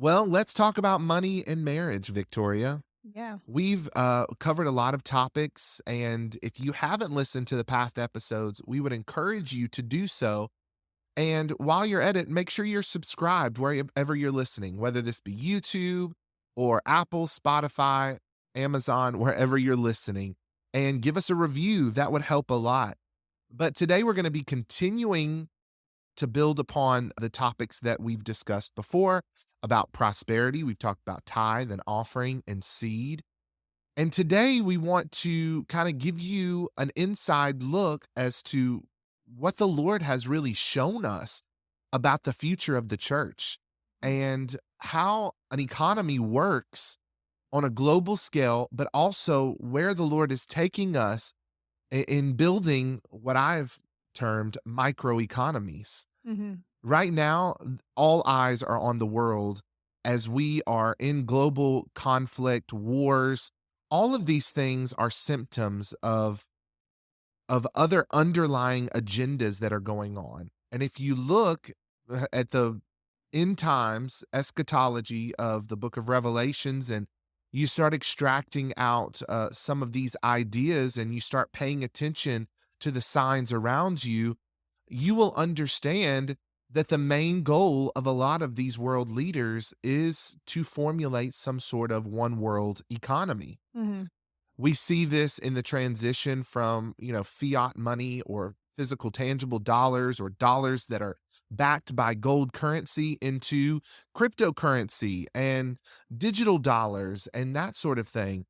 Well, let's talk about money and marriage, Victoria. Yeah. We've covered a lot of topics, and if you haven't listened to the past episodes, we would encourage you to do so. And while you're at it, make sure you're subscribed wherever you're listening, whether this be YouTube or Apple, Spotify, Amazon, wherever you're listening, and give us a review. That would help a lot. But today we're going to be continuing to build upon the topics that we've discussed before about prosperity. We've talked about tithe and offering and seed. And today we want to kind of give you an inside look as to what the Lord has really shown us about the future of the church and how an economy works on a global scale, but also where the Lord is taking us in building what I've termed microeconomies. Mhm. Right now, all eyes are on the world as we are in global conflict, wars. All of these things are symptoms of other underlying agendas that are going on. And if you look at the end times eschatology of the book of Revelations and you start extracting out some of these ideas and you start paying attention to the signs around you, you will understand that the main goal of a lot of these world leaders is to formulate some sort of one world economy. Mhm. We see this in the transition from, fiat money or physical tangible dollars or dollars that are backed by gold currency into cryptocurrency and digital dollars and that sort of thing.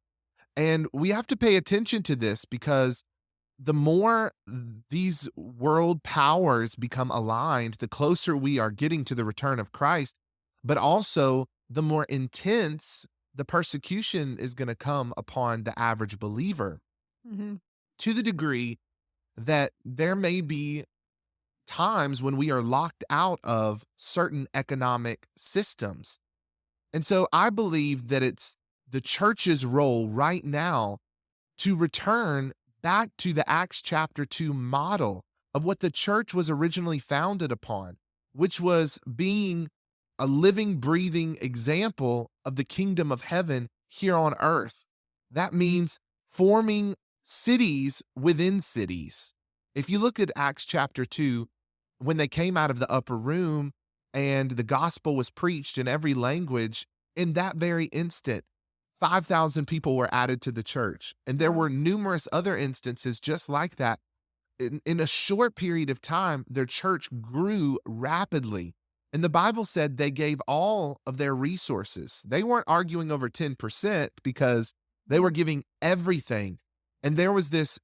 And we have to pay attention to this because the more these world powers become aligned, the closer we are getting to the return of Christ, but also the more intense the persecution is going to come upon the average believer Mhm. to the degree that there may be times when we are locked out of certain economic systems. And so I believe that it's the church's role right now to return back to the Acts chapter 2 model of what the church was originally founded upon, which was being a living, breathing example of the kingdom of heaven here on earth. That means forming cities within cities. If you look at Acts chapter 2, when they came out of the upper room and the gospel was preached in every language, in that very instant, 5,000 people were added to the church. And there Wow. were numerous other instances just like that. In a short period of time, their church grew rapidly. And the Bible said they gave all of their resources. They weren't arguing over 10% because they were Mhm. giving everything. And there was this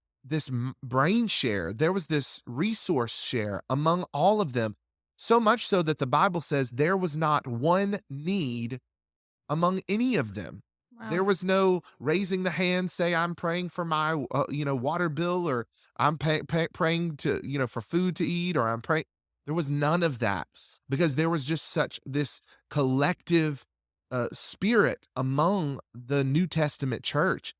brain share, there was this resource share among all of them. So much so that the Bible says there was not one need among any of them. There Wow. was no raising the hand, say, I'm praying for my, water bill, or I'm praying to, for food to eat, or I'm praying. There was none of that because there was just such this collective spirit among the New Testament church.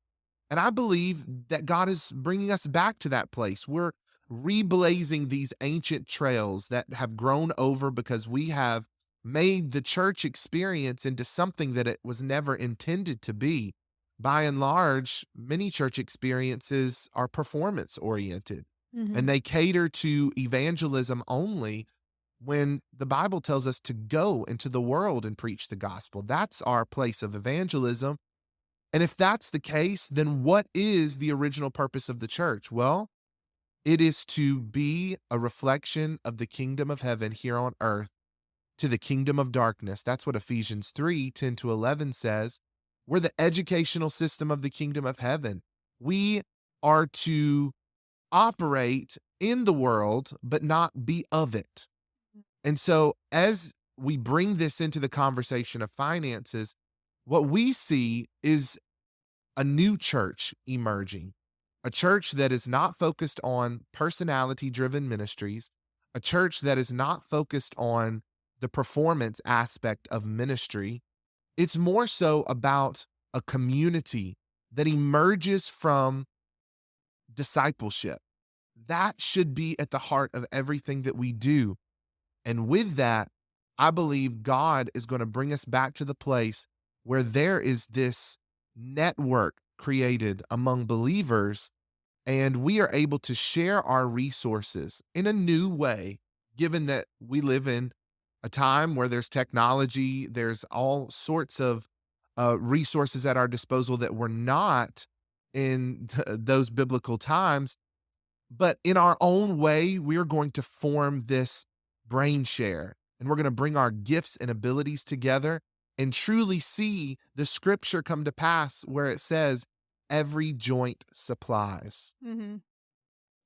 And I believe that God is bringing us back to that place. We're reblazing these ancient trails that have grown over because we have made the church experience into something that it was never intended to be. By and large, many church experiences are performance oriented and Mhm. they cater to evangelism only when the Bible tells us to go into the world and preach the gospel. That's our place of evangelism. And if that's the case, then what is the original purpose of the church? Well, it is to be a reflection of the kingdom of heaven here on earth to the kingdom of darkness. That's what Ephesians 3:10-11 says. We're the educational system of the kingdom of heaven. We are to operate in the world, but not be of it. And so, as we bring this into the conversation of finances, what we see is a new church emerging, a church that is not focused on personality driven ministries, a church that is not focused on the performance aspect of ministry. It's more so about a community that emerges from discipleship. That should be at the heart of everything that we do. And with that, I believe God is going to bring us back to the place where there is this network created among believers, and we are able to share our resources in a new way, given that we live in a time where there's technology, there's all sorts of resources at our disposal that were not in those biblical times. But in our own way, we're going to form this brain share, and we're going to bring our gifts and abilities together and truly see the scripture come to pass where it says, every joint supplies. Mhm.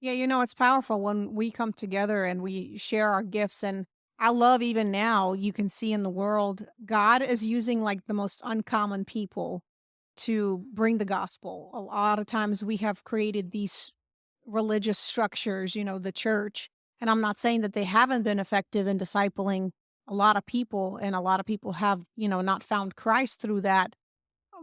Yeah, it's powerful when we come together and we share our gifts. And I love even now, you can see in the world, God is using like the most uncommon people to bring the gospel. A lot of times we have created these religious structures, the church. And I'm not saying that they haven't been effective in discipling a lot of people, and a lot of people have, not found Christ through that.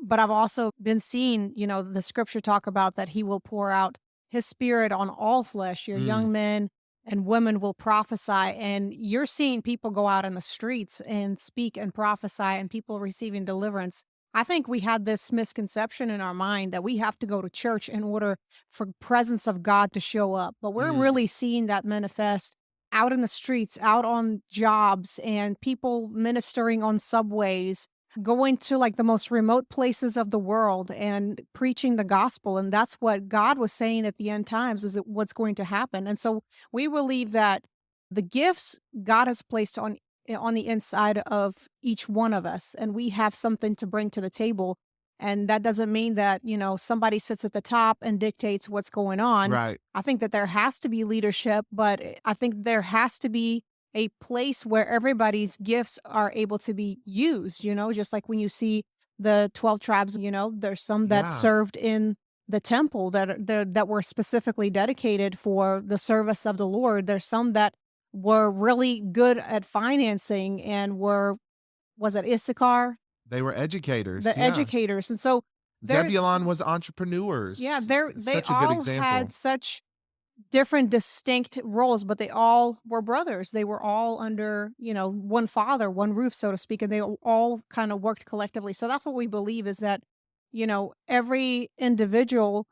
But I've also been seeing, the scripture talk about that he will pour out his spirit on all flesh. Your Mm, young men and women will prophesy. And you're seeing people go out in the streets and speak and prophesy and people receiving deliverance. I think we had this misconception in our mind that we have to go to church in order for presence of God to show up. But we're mm. really seeing that manifest out in the streets, out on jobs, and people ministering on subways, going to like the most remote places of the world and preaching the gospel. And that's what God was saying at the end times is it what's going to happen. And so we believe that the gifts God has placed on the inside of each one of us, and we have something to bring to the table. And that doesn't mean that, somebody sits at the top and dictates what's going on. Right. I think that there has to be leadership, but I think there has to be a place where everybody's gifts are able to be used, just like when you see the 12 tribes, there's some that Yeah. served in the temple that were specifically dedicated for the service of the Lord. There's some that were really good at financing and was it Issachar? They were educators. The Yeah. educators. And so they're Zebulon was yeah, entrepreneurs. they Such a good all had example. such different distinct roles, but they all were brothers. They were all under, one father, one roof, so to speak, and they all kind of worked collectively. So that's what we believe is that, every individual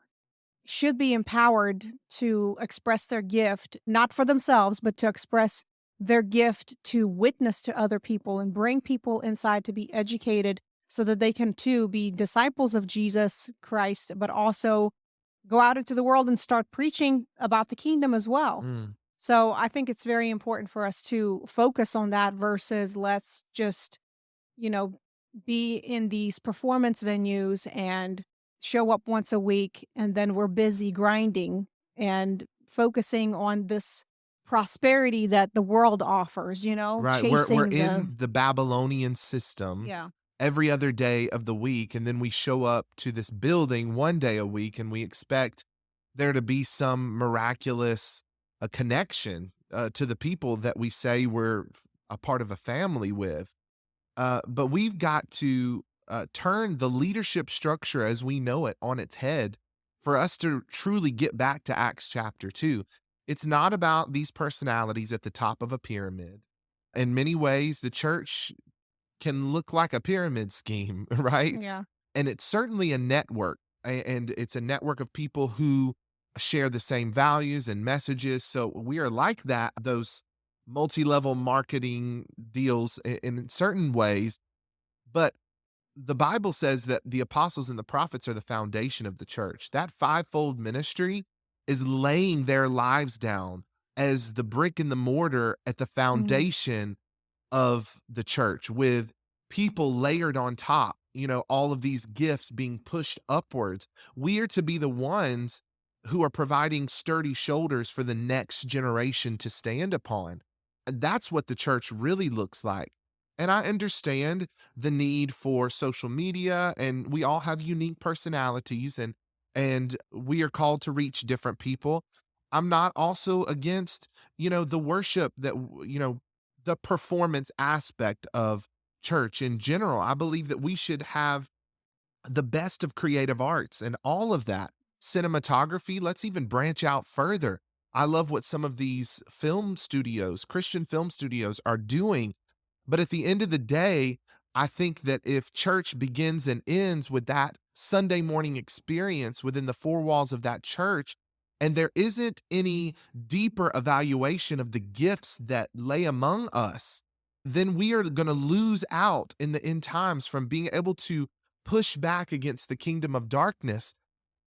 should be empowered to express their gift, not for themselves, but to express their gift to witness to other people and bring people inside to be educated so that they can too be disciples of Jesus Christ, but also go out into the world and start preaching about the kingdom as well. Mm. So I think it's very important for us to focus on that versus let's just, you know, be in these performance venues and show up once a week and then we're busy grinding and focusing on this prosperity that the world offers, Right, we're chasing in the the Babylonian system yeah. every other day of the week, and then we show up to this building 1 day a week, and we expect there to be some miraculous, connection, to the people that we say we're a part of a family with. But we've got to, turn the leadership structure as we know it on its head for us to truly get back to Acts chapter 2. It's not about these personalities at the top of a pyramid. In many ways, the church can look like a pyramid scheme, right? Yeah. And it's certainly a network, and it's a network of people who share the same values and messages. So we are like that, those multi-level marketing deals in certain ways, but the Bible says that the apostles and the prophets are the foundation of the church. That fivefold ministry is laying their lives down as the brick and the mortar at the Mhm. foundation of the church, with people layered on top, all of these gifts being pushed upwards. We are to be the ones who are providing sturdy shoulders for the next generation to stand upon. And that's what the church really looks like. And I understand the need for social media, and we all have unique personalities, and we are called to reach different people. I'm not also against, the worship that the performance aspect of church in general. I believe that we should have the best of creative arts and all of that. Cinematography, let's even branch out further. I love what some of these film studios, Christian film studios, are doing, But at the end of the day, I think that if church begins and ends with that Sunday morning experience within the four walls of that church, and there isn't any deeper evaluation of the gifts that lay among us, then we are going to lose out in the end times from being able to push back against the kingdom of darkness.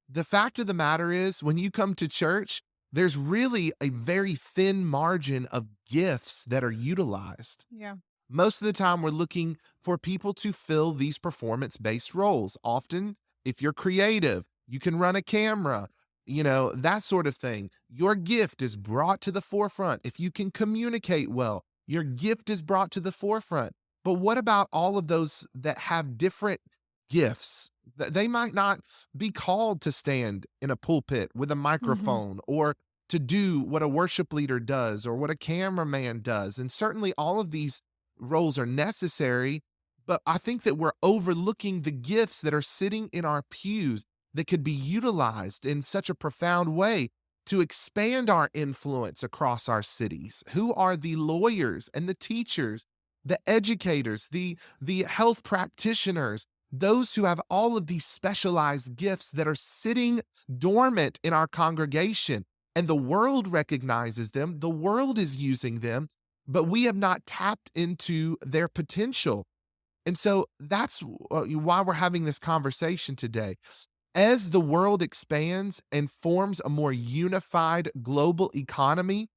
The fact of the matter is, when you come to church, there's really a very thin margin of gifts that are utilized. Yeah. Most of the time, we're looking for people to fill these performance based roles. Often, if you're creative, you can run a camera, that sort of thing. Your gift is brought to the forefront. If you can communicate well, your gift is brought to the forefront. But what about all of those that have different gifts? They might not be called to stand in a pulpit with a Mhm. microphone or to do what a worship leader does or what a cameraman does. And certainly all of these roles are necessary, but I think that we're overlooking the gifts that are sitting in our pews that could be utilized in such a profound way to expand our influence across our cities. Who are the lawyers and the teachers, the educators, the health practitioners, those who have all of these specialized gifts that are sitting dormant in our congregation, and the world recognizes them, the world is using them, but we have not tapped into their potential. And so that's why we're having this conversation today. As the world expands and forms a more unified global economy,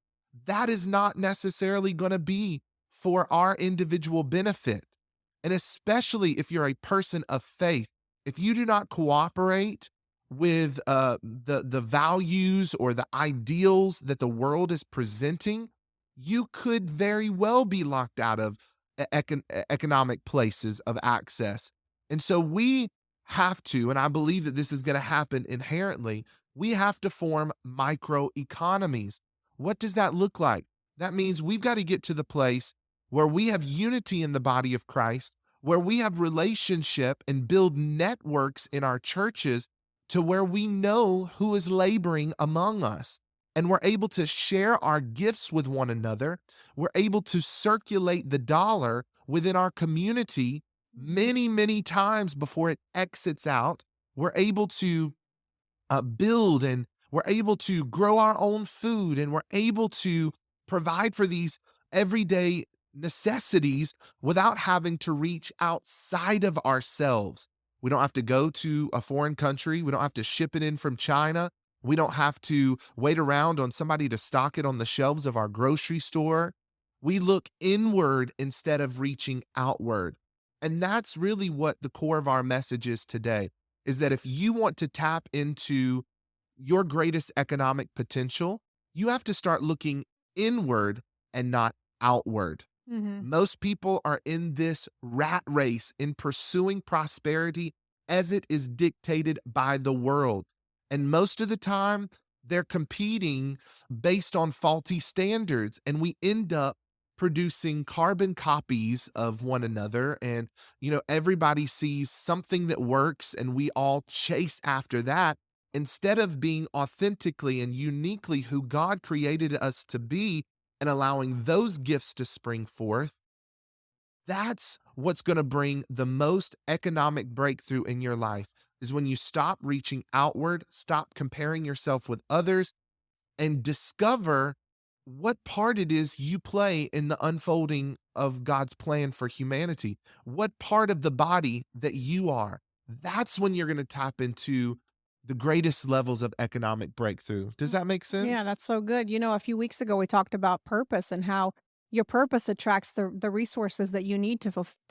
that is not necessarily going to be for our individual benefit. And especially if you're a person of faith, if you do not cooperate with the values or the ideals that the world is presenting, you could very well be locked out of economic places of access. And so we have to, and I believe that this is going to happen inherently, we have to form micro economies. What does that look like? That means we've got to get to the place where we have unity in the body of Christ, where we have relationship and build networks in our churches to where we know who is laboring among us. And we're able to share our gifts with one another. We're able to circulate the dollar within our community Mhm. many, many times before it exits out. We're able to build, and we're able to grow our own food, and we're able to provide for these everyday necessities without having to reach outside of ourselves. We don't have to go to a foreign country. We don't have to ship it in from China. We don't have to wait around on somebody to stock it on the shelves of our grocery store. We look inward instead of reaching outward. And that's really what the core of our message is today, is that if you want to tap into your greatest economic potential, you have to start looking inward and not outward. Mhm. Most people are in this rat race in pursuing prosperity as it is dictated by the world. And most of the time, they're competing based on faulty standards, and we end up producing carbon copies of one another. And, everybody sees something that works, and we all chase after that instead of being authentically and uniquely who God created us to be and allowing those gifts to spring forth. That's what's going to bring the most economic breakthrough in your life, is when you stop reaching outward, stop comparing yourself with others, and discover what part it is you play in the unfolding of God's plan for humanity, what part of the body that you are. That's when you're going to tap into the greatest levels of economic breakthrough. Does that make Yeah, sense? that's so good. A few weeks ago we talked about purpose and how your purpose attracts the resources that you need to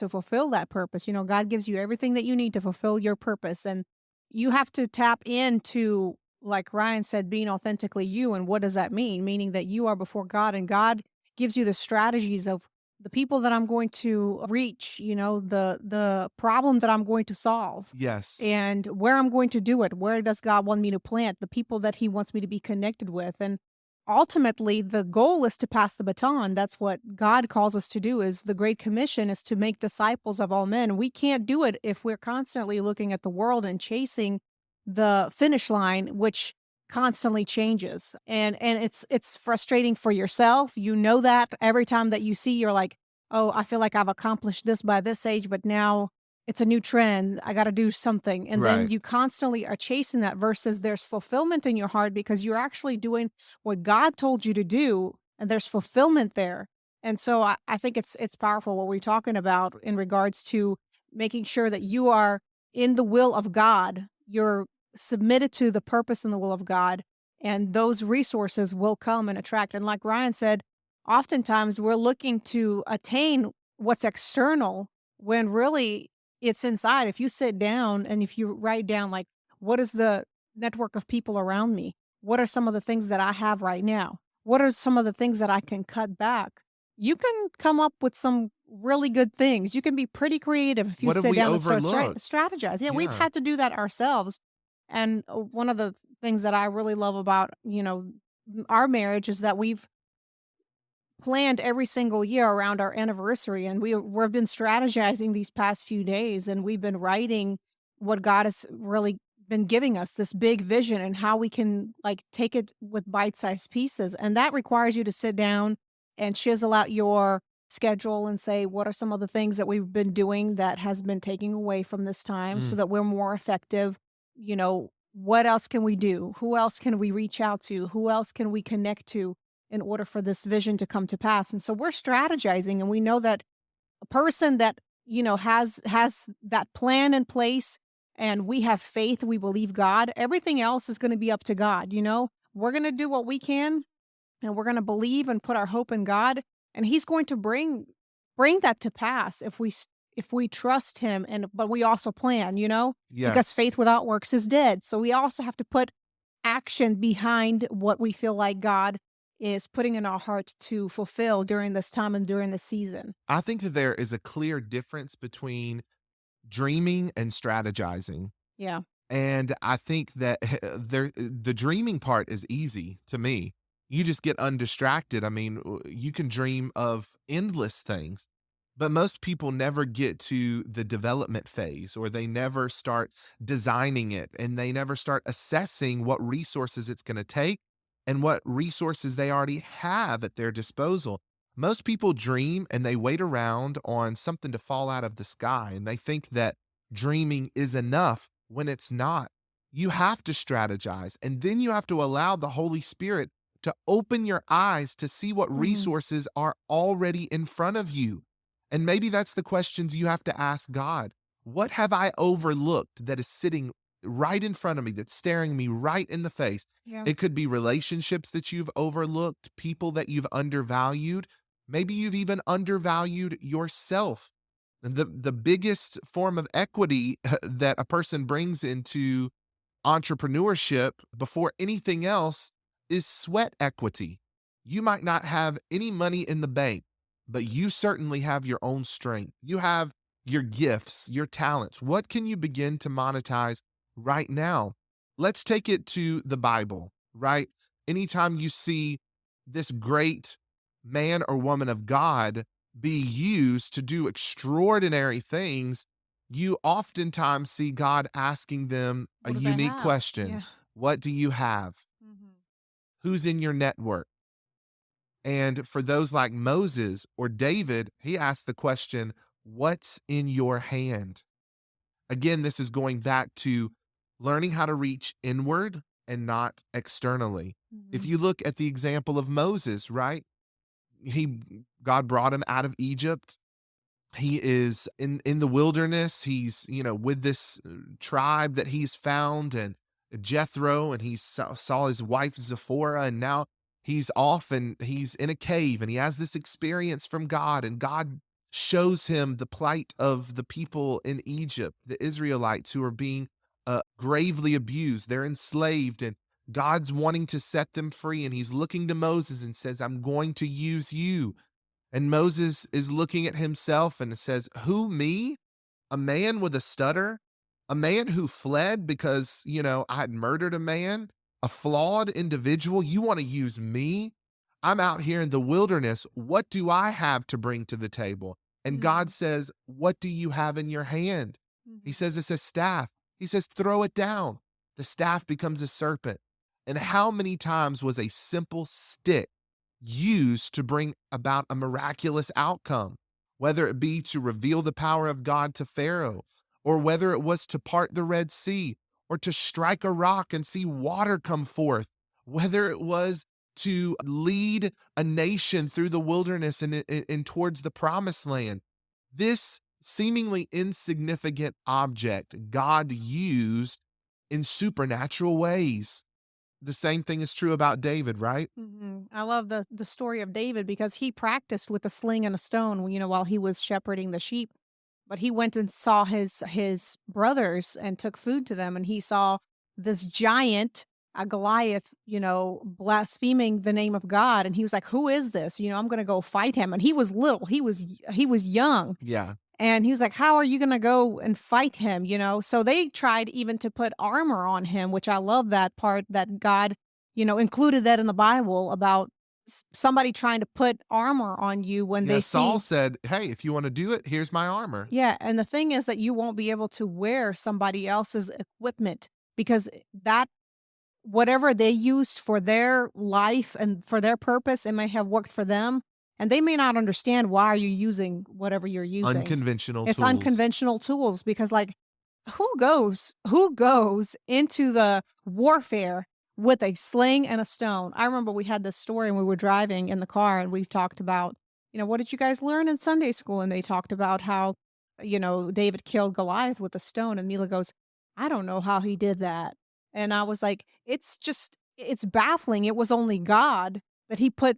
fulfill that purpose. God gives you everything that you need to fulfill your purpose, and you have to tap into, like Ryan said, being authentically you. And what does that mean? Meaning that you are before God, and God gives you the strategies of the people that I'm going to reach. The problem that I'm going to solve, Yes. and where I'm going to do it. Where does God want me to plant the people that He wants me to be connected with? And ultimately, the goal is to pass the baton. That's what God calls us to do. Is the Great Commission is to make disciples of all men. We can't do it if we're constantly looking at the world and chasing the finish line, which constantly changes. And it's frustrating for yourself. You know that every time that you see, you're like, oh, I feel like I've accomplished this by this age, but now it's a new trend. I got to do something. And then Right. you constantly are chasing that versus there's fulfillment in your heart because you're actually doing what God told you to do and there's fulfillment there. And so I think it's powerful what we're talking about in regards to making sure that you are in the will of God. You're submitted to the purpose and the will of God, and those resources will come and attract. And like Ryan said, oftentimes we're looking to attain what's external when really it's inside. If you sit down and if you write down, like, what is the network of people around me? What are some of the things that I have right now? What are some of the things that I can cut back? You can come up with some really good things. You can be pretty creative if you What have sit we down and start overlooked? strategize. Yeah, we've Yeah. had to do that ourselves. And one of the things that I really love about, our marriage is that we've planned every single year around our anniversary, and we've been strategizing these past few days, and we've been writing what God has really been giving us, this big vision, and how we can, like, take it with bite-sized pieces, and that requires you to sit down and chisel out your schedule and say, "What are some of the things that we've been doing that has been taking away from this time so Mm. that we're more effective?" What else can we do? Who else can we reach out to? Who else can we connect to? In order for this vision to come to pass. And so we're strategizing, and we know that a person that, has that plan in place, and we have faith, we believe God, everything else is going to be up to God, you know? We're going to do what we can, and we're going to believe and put our hope in God, and he's going to bring that to pass if we trust him, and but we also plan, because Yes. faith without works is dead. So we also have to put action behind what we feel like God is putting in our hearts to fulfill during this time and during this season. I think that there is a clear difference between dreaming and strategizing. Yeah. And I think that the dreaming part is easy to me. You just get undistracted. I mean, you can dream of endless things, but most people never get to the development phase, or they never start designing it, and they never start assessing what resources it's going to take and what resources they already have at their disposal. Most people dream and they wait around on something to fall out of the sky, and they think that dreaming is enough when it's not. You have to strategize, and then you have to allow the Holy Spirit to open your eyes to see what Mhm. resources are already in front of you. And maybe that's the questions you have to ask God. What have I overlooked that is sitting right in front of me, that's staring me right in the face? Yeah. It could be relationships that you've overlooked, people that you've undervalued. Maybe you've even undervalued yourself. The biggest form of equity that a person brings into entrepreneurship before anything else is sweat equity. You might not have any money in the bank, but you certainly have your own strength. You have your gifts, your talents. What can you begin to monetize right now? Let's take it to the Bible, right? Anytime you see this great man or woman of God be used to do extraordinary things, you oftentimes see God asking them a What do they unique have? question. Yeah. What do you have? Mhm. Who's in your network? And for those like Moses or David, he asked the question, what's in your hand? Again, this is going back to learning how to reach inward and not externally. If Mhm. you look at the example of Moses, right? He God brought him out of Egypt. He is in the wilderness. He's, with this tribe that he's found, and Jethro, and he saw his wife Zephora, and now he's off and he's in a cave, and he has this experience from God, and God shows him the plight of the people in Egypt, the Israelites who are being gravely abused. They're enslaved, and God's wanting to set them free, and he's looking to Moses and says, I'm going to use you. And Moses is looking at himself and says, who, me? A man with a stutter? A man who fled because, I had murdered a man? A flawed individual? You want to use me? I'm out here in the wilderness. What do I have to bring to the table? And God Mhm. says, what do you have in your hand? He Mhm. says, it's a staff. He says, throw it down. The staff becomes a serpent. And how many times was a simple stick used to bring about a miraculous outcome? whether it be to reveal the power of God to Pharaoh, or whether it was to part the Red Sea, or to strike a rock and see water come forth, whether it was to lead a nation through the wilderness and towards the promised land. This seemingly insignificant object God used in supernatural ways. The same thing is true about David, right? I love the story of David because he practiced with a sling and a stone, while he was shepherding the sheep. But he went and saw his brothers and took food to them, and he saw this giant, Goliath, blaspheming the name of God, and he was like, "Who is this? I'm gonna go fight him." And he was little, he was young, Yeah. and he was like, "How are you gonna go and fight him?" So they tried even to put armor on him, which I love that part that God, included that in the Bible about somebody trying to put armor on you when Yeah, they Saul see. said, "Hey, if you wanna do it, here's my armor." Yeah, and the thing is that you won't be able to wear somebody else's equipment because that whatever they used for their life and for their purpose, it may have worked for them, and they may not understand why you're using whatever you're using. Unconventional It's tools. unconventional tools because, like, who goes into the warfare with a sling and a stone? I remember we had this story and we were driving in the car and we talked about, what did you guys learn in Sunday school? And they talked about how, David killed Goliath with a stone. And Mila goes, I don't know how he did that. And I was like, it's baffling. It was only God that he put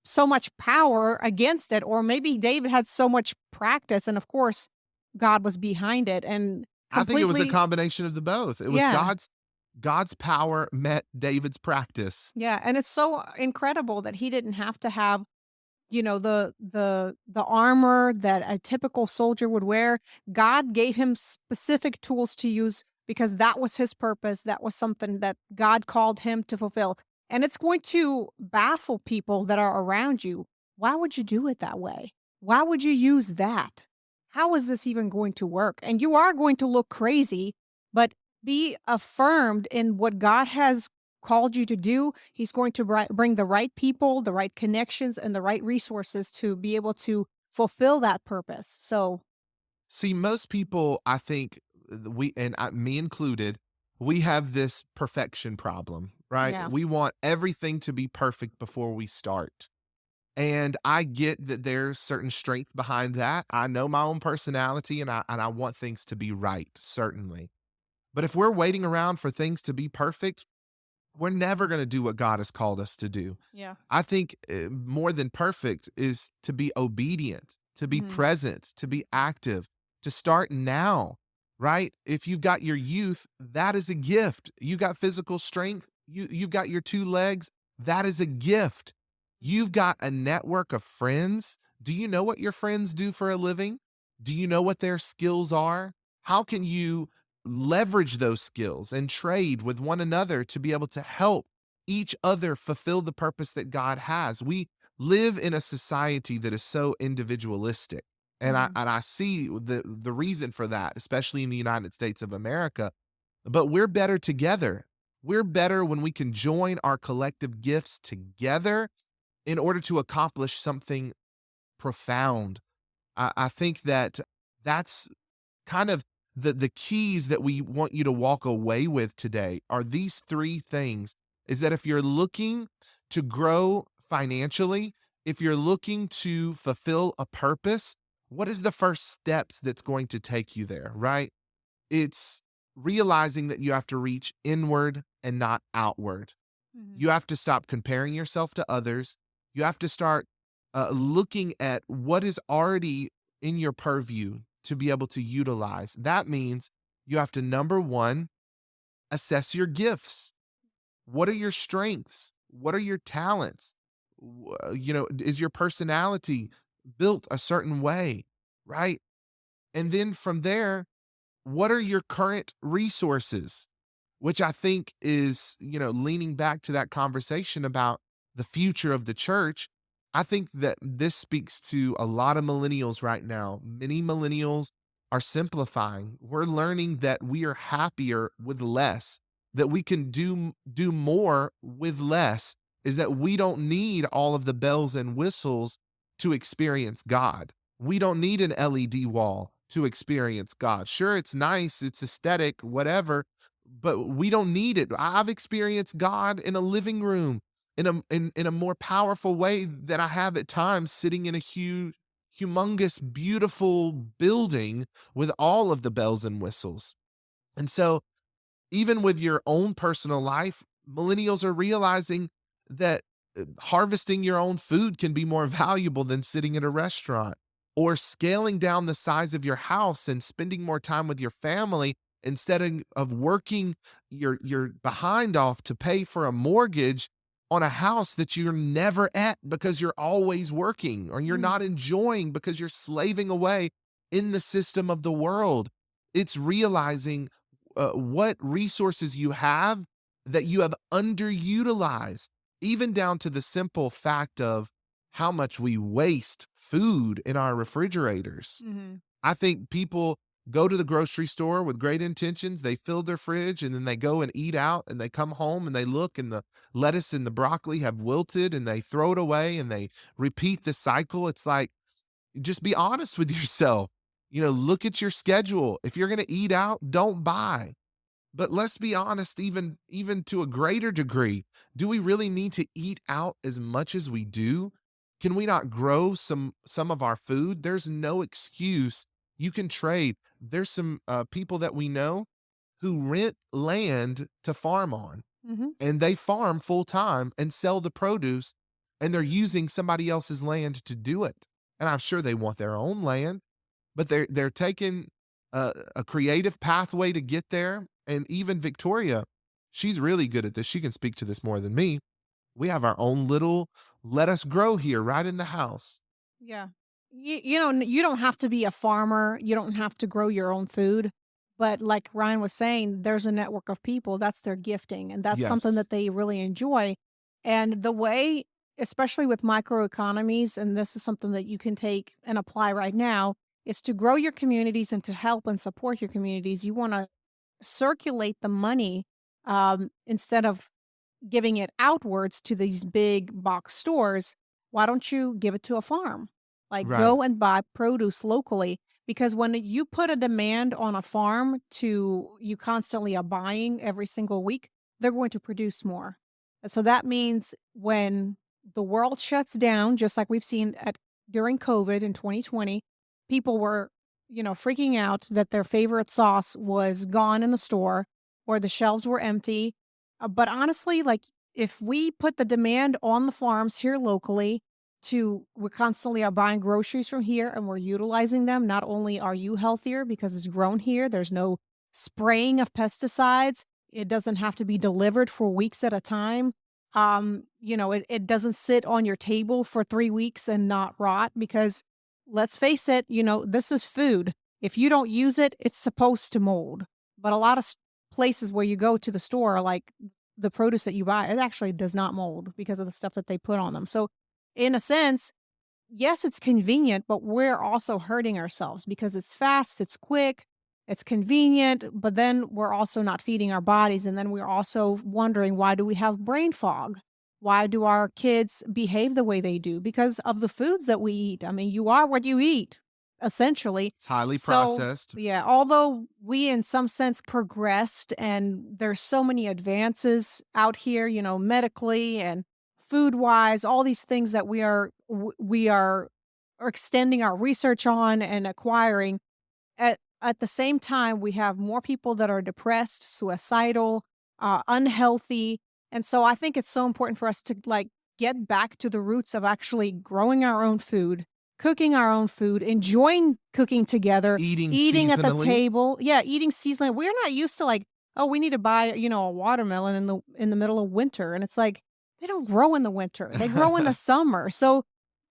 so much power against it. Or maybe David had so much practice. And of course, God was behind it. And I think it was a completely. combination of the both. It was Yeah. God's power met David's practice. Yeah, and it's so incredible that he didn't have to have, the armor that a typical soldier would wear. God gave him specific tools to use because that was his purpose. That was something that God called him to fulfill. And it's going to baffle people that are around you. Why would you do it that way? Why would you use that? How is this even going to work? And you are going to look crazy, but be affirmed in what God has called you to do. He's going to bring the right people, the right connections, and the right resources to be able to fulfill that purpose. So, See, most people, I think, me included, we have this perfection problem, right? yeah. We want everything to be perfect before we start. And I get that there's certain strength behind that. I know my own personality and I want things to be right, certainly. But if we're waiting around for things to be perfect, we're never going to do what God has called us to do. Yeah. I think more than perfect is to be obedient, to be Mhm. present, to be active, to start now, right? If you've got your youth, that is a gift. You got physical strength, you've got your two legs, that is a gift. You've got a network of friends. Do you know what your friends do for a living? Do you know what their skills are? How can you leverage those skills and trade with one another to be able to help each other fulfill the purpose that God has? We live in a society that is so individualistic. And I Mhm. and I see the reason for that, especially in the United States of America. But we're better together. We're better when we can join our collective gifts together in order to accomplish something profound. I think that that's kind of the keys that we want you to walk away with today are these three things, is that if you're looking to grow financially, if you're looking to fulfill a purpose, what is the first steps that's going to take you there, right? It's realizing that you have to reach inward and not outward. You Mhm. have to stop comparing yourself to others. You have to start looking at what is already in your purview to be able to utilize. That means you have to, number one, assess your gifts. What are your strengths? What are your talents? Is your personality built a certain way? Right. And then from there, what are your current resources? Which I think is, leaning back to that conversation about the future of the church. I think that this speaks to a lot of millennials right now. Many millennials are simplifying. We're learning that we are happier with less, that we can do more with less, is that we don't need all of the bells and whistles to experience God. We don't need an LED wall to experience God. Sure, it's nice, it's aesthetic, whatever, but we don't need it. I've experienced God in a living room in a more powerful way than I have at times sitting in a huge, humongous, beautiful building with all of the bells and whistles. And so even with your own personal life, millennials are realizing that harvesting your own food can be more valuable than sitting at a restaurant, or scaling down the size of your house and spending more time with your family instead of working your behind off to pay for a mortgage on a house that you're never at because you're always working, or you're Mhm. not enjoying because you're slaving away in the system of the world. It's realizing what resources you have that you have underutilized, even down to the simple fact of how much we waste food in our refrigerators. Mhm. I think people go to the grocery store with great intentions. They fill their fridge and then they go and eat out, and they come home and they look and the lettuce and the broccoli have wilted and they throw it away and they repeat the cycle. It's like, just be honest with yourself. Look at your schedule. If you're going to eat out, don't buy. But let's be honest, even to a greater degree, do we really need to eat out as much as we do? Can we not grow some of our food? There's no excuse. You can trade. There's some people that we know who rent land to farm on, Mhm. and they farm full time and sell the produce, and they're using somebody else's land to do it. And I'm sure they want their own land, but they're taking a creative pathway to get there. And even Victoria, she's really good at this. She can speak to this more than me. We have our own little let us grow here right in the house. Yeah. You don't have to be a farmer. You don't have to grow your own food. But like Ryan was saying, there's a network of people. That's their gifting. And that's something Yes. that they really enjoy. And the way, especially with microeconomies, and this is something that you can take and apply right now, is to grow your communities and to help and support your communities. You want to circulate the money instead of giving it outwards to these big box stores. Why don't you give it to a farm? Like, Right. go and buy produce locally, because when you put a demand on a farm to you constantly are buying every single week, they're going to produce more. And so that means when the world shuts down, just like we've seen at during COVID in 2020, people were, freaking out that their favorite sauce was gone in the store or the shelves were empty. But honestly, like, if we put the demand on the farms here locally we constantly are buying groceries from here and we're utilizing them, not only are you healthier because it's grown here, there's no spraying of pesticides. It doesn't have to be delivered for weeks at a time. It doesn't sit on your table for 3 weeks and not rot because let's face it, this is food. If you don't use it, it's supposed to mold. But a lot of places where you go to the store, like the produce that you buy, it actually does not mold because of the stuff that they put on them. So, in a sense, yes, it's convenient, but we're also hurting ourselves because it's fast, it's quick, it's convenient, but then we're also not feeding our bodies. And then we're also wondering, why do we have brain fog? Why do our kids behave the way they do? Because of the foods that we eat. I mean, you are what you eat, essentially. It's highly So, processed. yeah, although we in some sense progressed and there's so many advances out here, medically and food wise, all these things that we are extending our research on and acquiring. At the same time, we have more people that are depressed, suicidal, unhealthy, and so I think it's so important for us to like get back to the roots of actually growing our own food, cooking our own food, enjoying cooking together, Eating eating at the seasonally. table. Yeah, eating seasonally. We're not used to like, oh, we need to buy, a watermelon in the middle of winter, and it's like they don't grow in the winter. They grow in the summer. So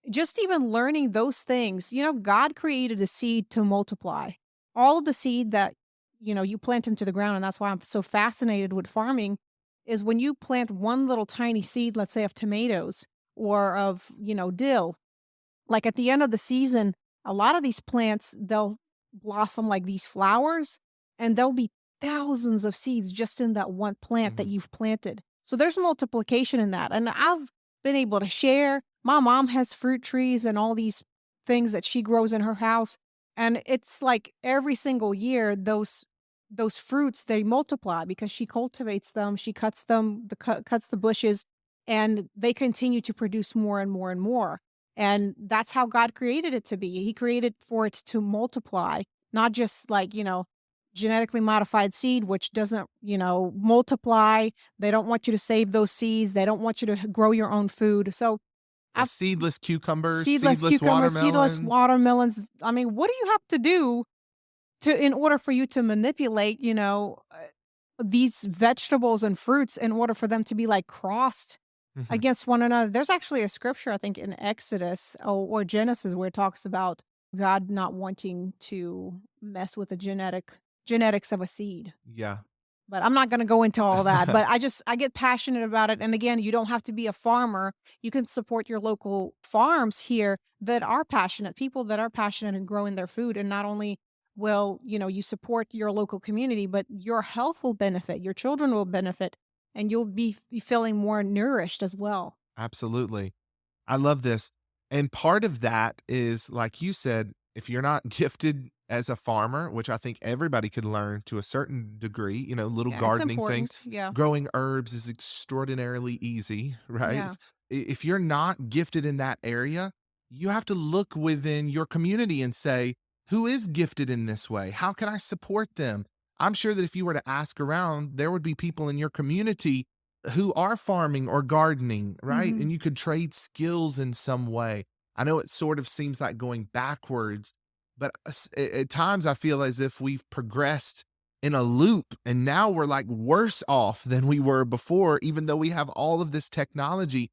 just even learning those things, God created a seed to multiply. All of the seed that, you plant into the ground, and that's why I'm so fascinated with farming, is when you plant one little tiny seed, let's say of tomatoes or of, dill, like, at the end of the season, a lot of these plants, they'll blossom like these flowers, and there'll be thousands of seeds just in that one plant that Mhm. you've planted. So there's multiplication in that, and I've been able to share. My mom has fruit trees and all these things that she grows in her house, and it's like every single year those fruits, they multiply because she cultivates them, she cuts them, cuts the bushes, and they continue to produce more and more and more. And that's how God created it to be. He created for it to multiply, not just like, genetically modified seed, which doesn't, multiply. They don't want you to save those seeds. They don't want you to grow your own food. So Or I've seedless cucumbers, seedless seedless cucumbers, seedless watermelon. watermelons. I mean, what do you have to do to in order for you to manipulate, these vegetables and fruits in order for them to be like crossed Mhm. against one another? There's actually a scripture, I think, in Exodus or Genesis where it talks about God not wanting to mess with the genetics of a seed. Yeah. But I'm not gonna go into all that, but I get passionate about it, and again, you don't have to be a farmer. You can support your local farms here that are passionate, people that are passionate in growing their food, and not only will, you support your local community, but your health will benefit, your children will benefit, and you'll be feeling more nourished as well. Absolutely. I love this. And part of that is, like you said, if you're not gifted as a farmer, which I think everybody could learn to a certain degree, little Yeah, it's gardening things, important. Yeah. growing herbs is extraordinarily easy, right? Yeah. If you're not gifted in that area, you have to look within your community and say, who is gifted in this way? How can I support them? I'm sure that if you were to ask around, there would be people in your community who are farming or gardening, right? Mhm. And you could trade skills in some way. I know it sort of seems like going backwards, but at times I feel as if we've progressed in a loop and now we're like worse off than we were before, even though we have all of this technology.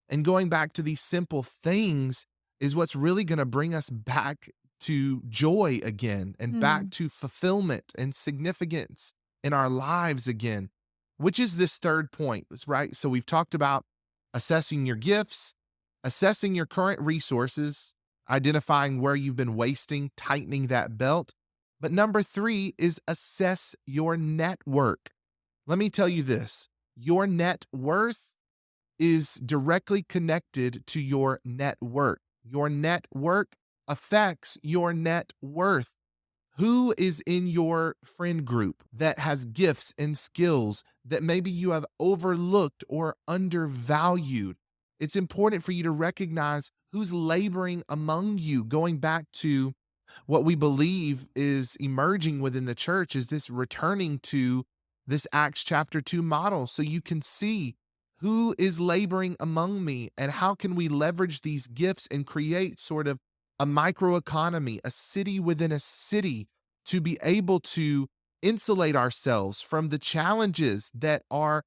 And going back to these simple things is what's really going to bring us back to joy again and back Mm. to fulfillment and significance in our lives again, which is this third point, right? So we've talked about assessing your gifts, assessing your current resources, identifying where you've been wasting, tightening that belt. But number three is assess your network. Let me tell you this, your net worth is directly connected to your net worth. Your net worth affects your net worth. Who is in your friend group that has gifts and skills that maybe you have overlooked or undervalued? It's important for you to recognize who's laboring among you. Going back to what we believe is emerging within the church is this returning to this Acts chapter 2 model so you can see who is laboring among me and how can we leverage these gifts and create sort of a microeconomy, a city within a city to be able to insulate ourselves from the challenges that are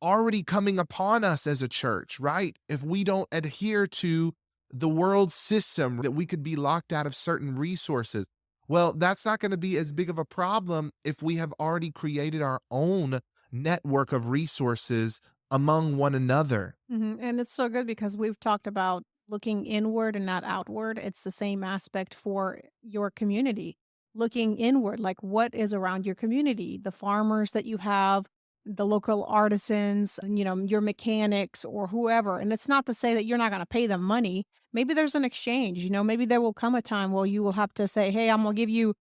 already coming upon us as a church, right? If we don't adhere to the world system, that we could be locked out of certain resources. Well, that's not going to be as big of a problem if we have already created our own network of resources among one another. Mhm, and it's so good because we've talked about looking inward and not outward. It's the same aspect for your community. Looking inward, like what is around your community, the farmers that you have, the local artisans, and, your mechanics or whoever. And it's not to say that you're not going to pay them money. Maybe there's an exchange, maybe there will come a time where you will have to say, "Hey, I'm going to give you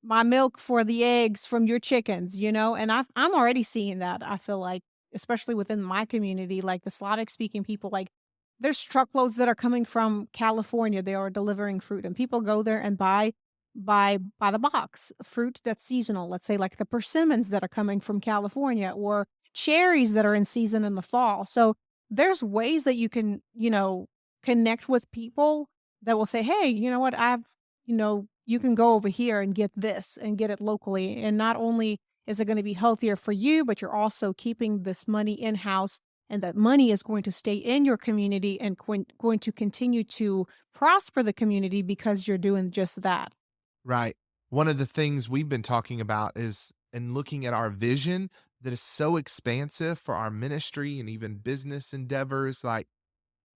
my milk for the eggs from your chickens," and I'm already seeing that. I feel like, especially within my community, like the Slavic speaking people, like there's truckloads that are coming from California. They are delivering fruit, and people go there and buy the box fruit that's seasonal. Let's say like the persimmons that are coming from California or cherries that are in season in the fall. So there's ways that you can, connect with people that will say, "Hey, you know what? You can go over here and get this and get it locally." And not only is it going to be healthier for you, but you're also keeping this money in house. And that money is going to stay in your community and going to continue to prosper the community because you're doing just that. Right. One of the things we've been talking about is in looking at our vision that is so expansive for our ministry and even business endeavors. Like,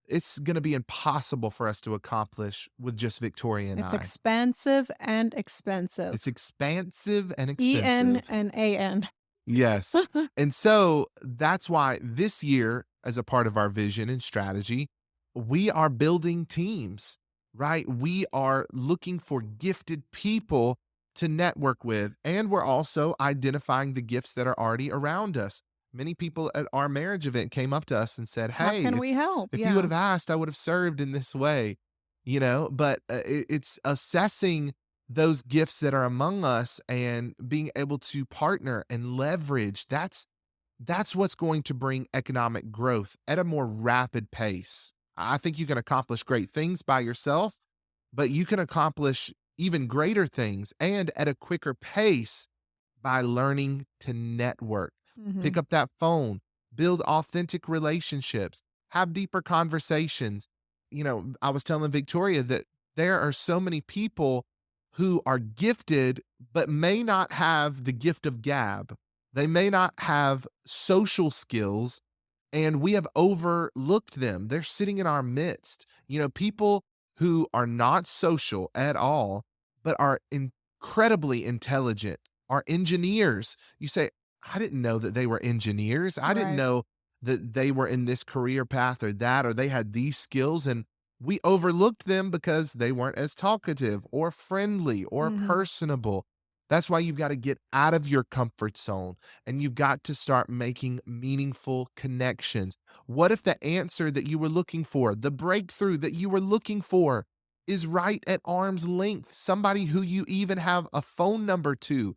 it's going to be impossible for us to accomplish with just Victoria and It's I. expansive and It's expensive. expansive and EN expensive. and AN. Yes. And so that's why this year, as a part of our vision and strategy, we are building teams. right? We are looking for gifted people to network with, and we're also identifying the gifts that are already around us. Many people at our marriage event came up to us and said, How "Hey, can we help? if you would Yeah. have asked, I would have served in this way." But it's assessing those gifts that are among us and being able to partner and leverage. That's what's going to bring economic growth at a more rapid pace. I think you can accomplish great things by yourself, but you can accomplish even greater things and at a quicker pace by learning to network. Pick Mhm. up that phone, build authentic relationships, have deeper conversations. I was telling Victoria that there are so many people who are gifted, but may not have the gift of gab. They may not have social skills, and we have overlooked them. They're sitting in our midst. People who are not social at all, but are incredibly intelligent, are engineers. You say, I didn't know that they were engineers. I didn't Right. know that they were in this career path or that, or they had these skills. And we overlooked them because they weren't as talkative or friendly or Mhm. personable. That's why you've got to get out of your comfort zone and you've got to start making meaningful connections. What if the answer that you were looking for, the breakthrough that you were looking for, is right at arm's length? Somebody who you even have a phone number to,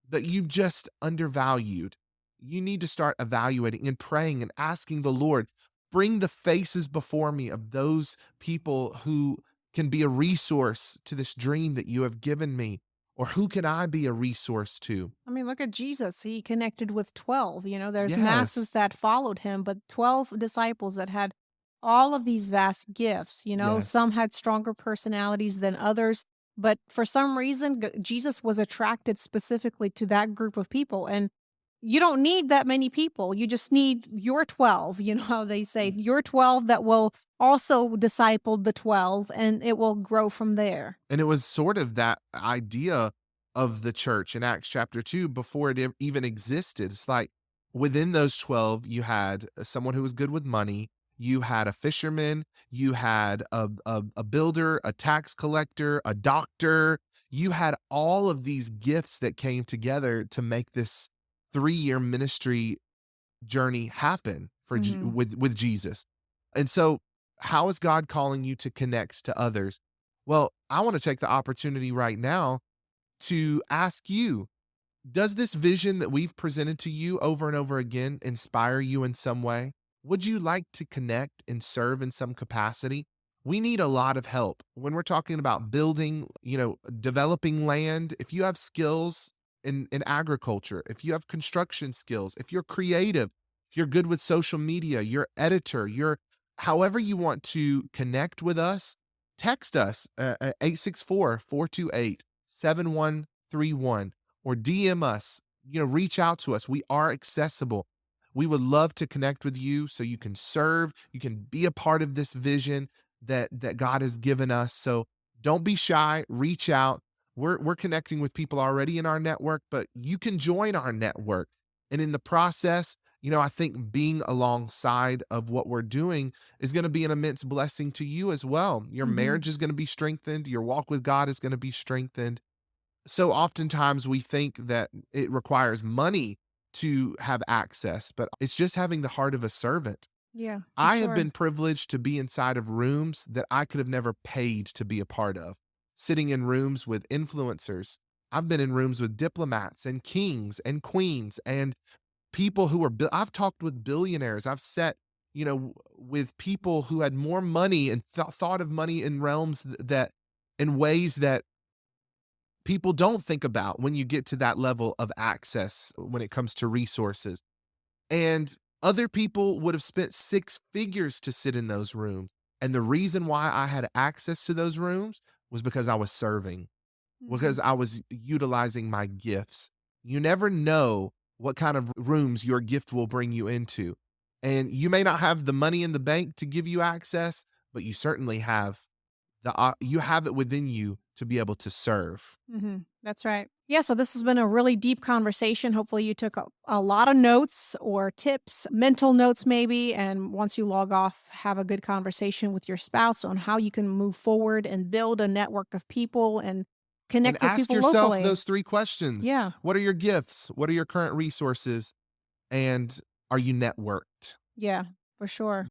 but you've just undervalued. You need to start evaluating and praying and asking the Lord, bring the faces before me of those people who can be a resource to this dream that you have given me. Or who can I be a resource to? I mean, look at Jesus. He connected with 12. There's masses Yes. that followed him, but 12 disciples that had all of these vast gifts. Some Yes. had stronger personalities than others, but for some reason, Jesus was attracted specifically to that group of people. And you don't need that many people. You just need your 12. You know how they say, your 12 that will also disciple the 12, and it will grow from there. And it was sort of that idea of the church in Acts chapter 2 before it even existed. It's like within those 12, you had someone who was good with money, you had a fisherman, you had a builder, a tax collector, a doctor. You had all of these gifts that came together to make this 3-year ministry journey happen Hmm. with Jesus. And so, how is God calling you to connect to others? Well, I want to take the opportunity right now to ask you, does this vision that we've presented to you over and over again inspire you in some way? Would you like to connect and serve in some capacity? We need a lot of help when we're talking about building, developing land. If you have skills in agriculture, if you have construction skills, if you're creative, if you're good with social media, you're editor, you're however you want to connect with us, text us at 864 or DM us, reach out to us. We are accessible. We would love to connect with you so you can serve, you can be a part of this vision that God has given us. So don't be shy, reach out. We're connecting with people already in our network, but you can join our network. And in the process, I think being alongside of what we're doing is going to be an immense blessing to you as well. Your Hmm. marriage is going to be strengthened, your walk with God is going to be strengthened. So oftentimes we think that it requires money to have access, but it's just having the heart of a servant. Yeah, for I have sure. been privileged to be inside of rooms that I could have never paid to be a part of, sitting in rooms with influencers. I've been in rooms with diplomats and kings and queens and people who are, I've talked with billionaires. I've sat, with people who had more money and thought of money in realms that, in ways that people don't think about when you get to that level of access when it comes to resources. And other people would have spent six figures to sit in those rooms. And the reason why I had access to those rooms was because I was serving, because Mhm. I was utilizing my gifts. You never know what kind of rooms your gift will bring you into. And you may not have the money in the bank to give you access, but you certainly have you have it within you to be able to serve. That's right. Yeah, so this has been a really deep conversation. Hopefully, you took a lot of notes or tips, mental notes maybe. And once you log off, have a good conversation with your spouse on how you can move forward and build a network of people and And connect with ask people yourself locally. those 3 questions. Yeah, What are your gifts? What are your current resources? And are you networked? yeah, for sure.